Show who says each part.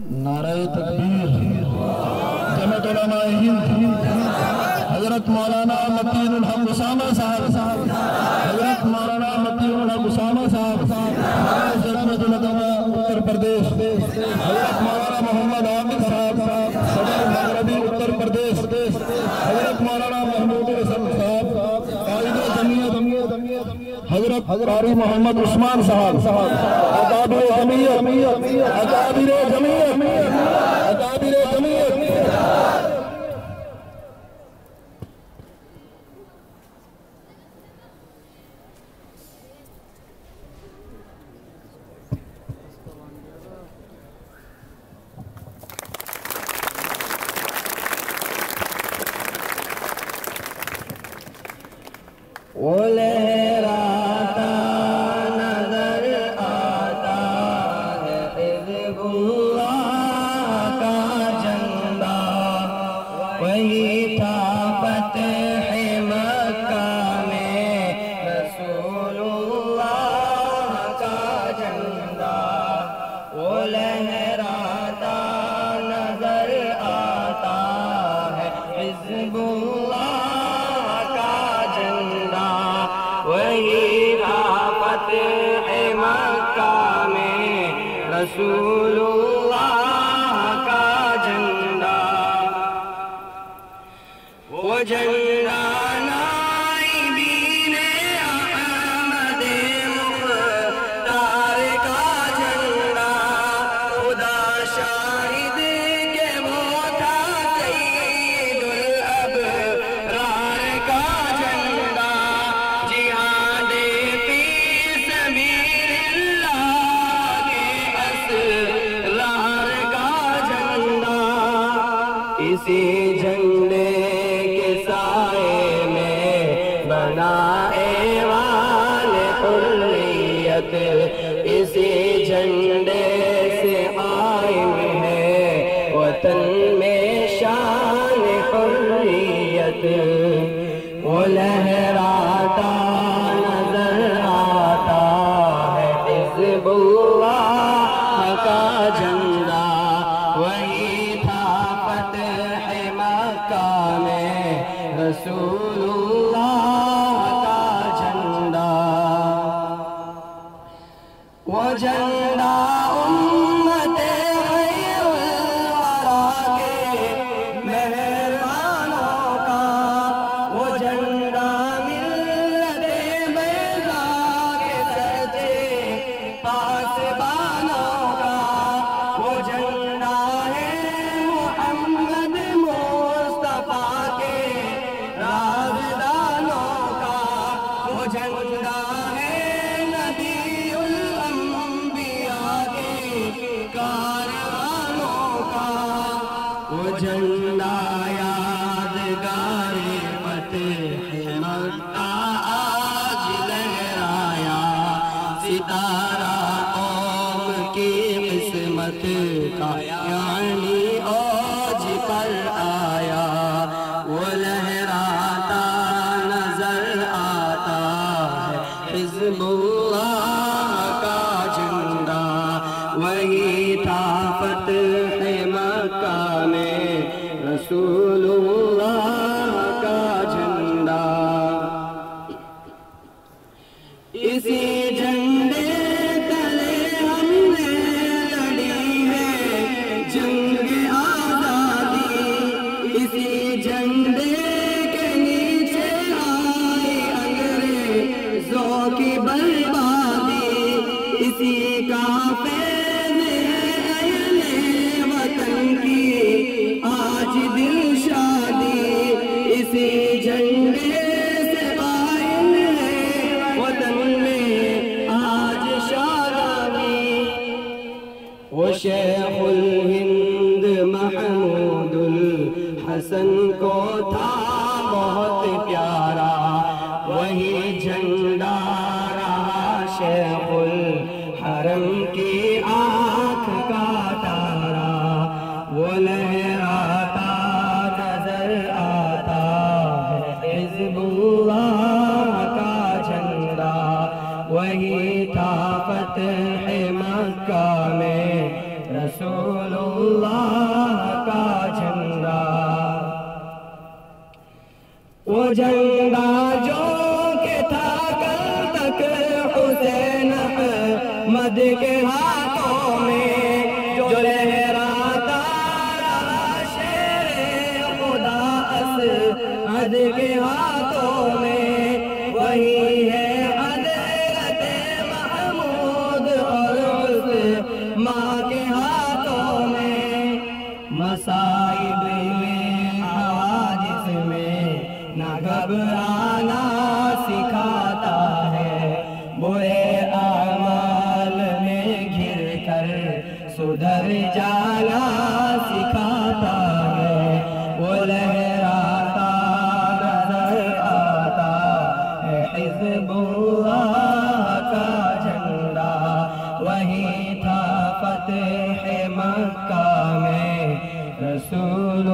Speaker 1: نعرہ تکبیر جمعیت علماء ہند حضرت مولانا متین الحق اسامہ صاحب حضرت مولانا متین الحق اسامہ صاحب جمعیت علماء اتر پردیش حضرت مولانا محمد عامر صاحب صدر مغربی اتر پردیش حضرت مولانا محمود حسن صاحب قائد جمعیت حضرت قاری محمد عثمان صاحب اکابر جمعیت
Speaker 2: وہ لہراتا نظر آتا ہے حزب اللہ کا جھنڈا، وہی تھا فتح مکہ میں رسول اللہ کا جھنڈا، وہ لہراتا نظر آتا ہے حزب اللہ وہی تھا فتح مکہ میں رسول اللہ کا جھنڈا، وہ جھنڈا نائبین احمد مختار کا جھنڈا، خدا شاہد کہ وہ تھا سید الابرار کا جھنڈا، اسی جھنڈے کے سائے میں بنا ایوان حریت، اسی جھنڈے سے قائم ہے وطن میں شان حریت، وہ لہراتا نظر آتا ہے حزب اللہ کا جھنڈا، وہی تھا مکہ میں رسول اللہ کا جھنڈا، وہ جھنڈا امت خیر الورا کے مہربانوں کا، وہ جھنڈا ملت بیضا کے سچے پاسبانوں کا، وہ جھنڈا ہے محمد مصطفیٰ کے رازدانوں کا، وہ جھنڈا ہے نبی الانبیاء کے کاروانوں کا، وہ جھنڈا یادگار فتح مکہ آج لہرایا، ستارہ قوم کی قسمت کا یعنی اوج پر آیا، وہ لہراتا نظر آتا ہے حزب اللہ کا جھنڈا، وہی تھا فتح مکہ میں رسول اللہ کا جھنڈا، اسی جھنڈے تلے ہم نے لڑی ہے جنگ آزادی، اسی جھنڈے کے نیچے آئی انگریزوں کی بربادی، اسی کا فیض ہے اہل وطن کی آج دل شادی، اسی جھنڈے سے قائم ہے وطن میں آج شادی، وہ شیخ الہند محمود الحسن کو تھا بہت پیارا، وہی جھنڈا رہا شیخ الحرم کی آنکھ کا تارا، وہ لہراتا نظر آتا ہے حزب اللہ کا جھنڈا، وہی تھا فتح مکہ میں رسول رسول اللہ کا جھنڈا، وہ جھنڈا جو کہ تھا کل تک حسین احمد کے ہاتھوں میں، جو لہراتا رہا شیر خدا اسعد کے ہاتھوں میں، وہی ہے حضرت محمود اور عثمان کے ہاتھوں میں۔ مصائب میں حوادث میں نہ گھبرانا سکھاتا ہے، برے اعمال میں گھر کر سدھر جانا سکھاتا ہے، وہ لہراتا نظر آتا ہے حزب اللہ کا جھنڈا، وہی تھا فتح مکہ میں رسول